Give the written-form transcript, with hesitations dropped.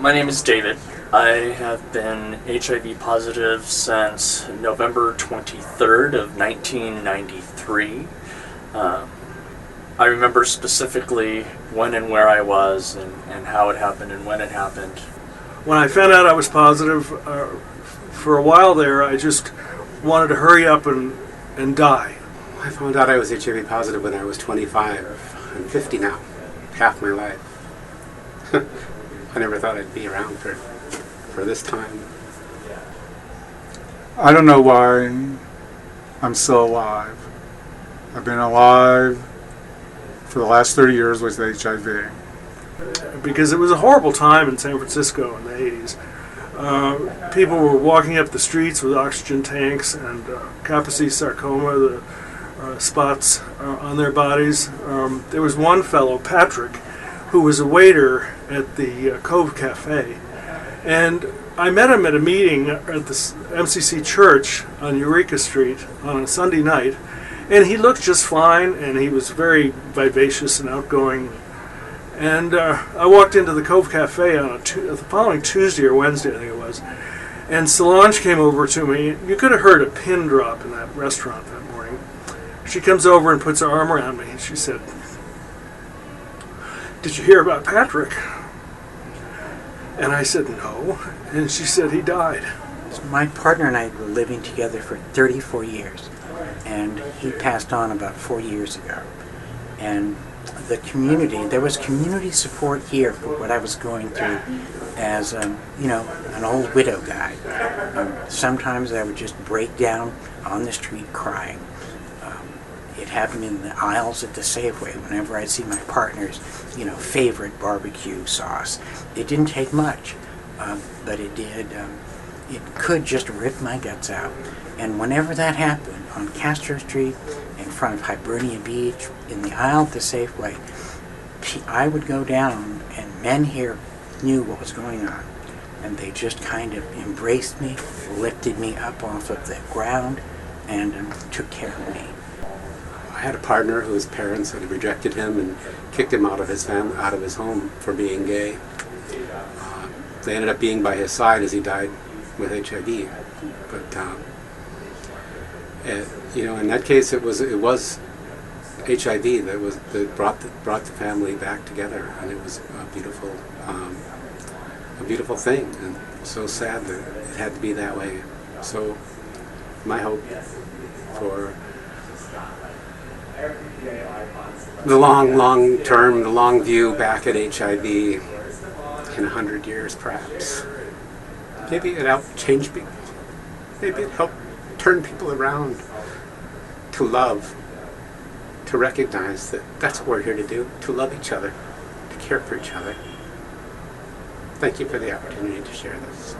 My name is David. I have been HIV positive since November 23rd of 1993. I remember specifically when and where I was and how it happened and when it happened. When I found out I was positive, for a while there, I just wanted to hurry up and die. I found out I was HIV positive when I was 25. I'm 50 now, half my life. I never thought I'd be around for this time. I don't know why I'm still alive. I've been alive for the last 30 years with HIV. Because it was a horrible time in San Francisco in the 80s. People were walking up the streets with oxygen tanks and Kaposi sarcoma, the spots on their bodies. There was one fellow, Patrick, who was a waiter at the Cove Cafe. And I met him at a meeting at the MCC Church on Eureka Street on a Sunday night. And he looked just fine, and he was very vivacious and outgoing. And I walked into the Cove Cafe on the following Tuesday or Wednesday, I think it was. And Solange came over to me. You could have heard a pin drop in that restaurant that morning. She comes over and puts her arm around me, and she said, "Did you hear about Patrick?" And I said, "No." And she said, "He died." My partner and I were living together for 34 years, and he passed on about 4 years ago. And the community, there was community support here for what I was going through as, an old widow guy. Sometimes I would just break down on the street crying. It happened in the aisles at the Safeway whenever I'd see my partner's, favorite barbecue sauce. It didn't take much, but it did. It could just rip my guts out. And whenever that happened, on Castro Street, in front of Hibernia Beach, in the aisle at the Safeway, I would go down, and men here knew what was going on. And they just kind of embraced me, lifted me up off of the ground, and took care of me. I had a partner whose parents had rejected him and kicked him out of his home for being gay. They ended up being by his side as he died with HIV. But in that case, it was HIV that brought the family back together, and it was a beautiful thing, and so sad that it had to be that way. So my hope for the long term, the long view back at HIV in 100 years, perhaps. Maybe it helped change people. Maybe it helped turn people around to love, to recognize that that's what we're here to do, to love each other, to care for each other. Thank you for the opportunity to share this.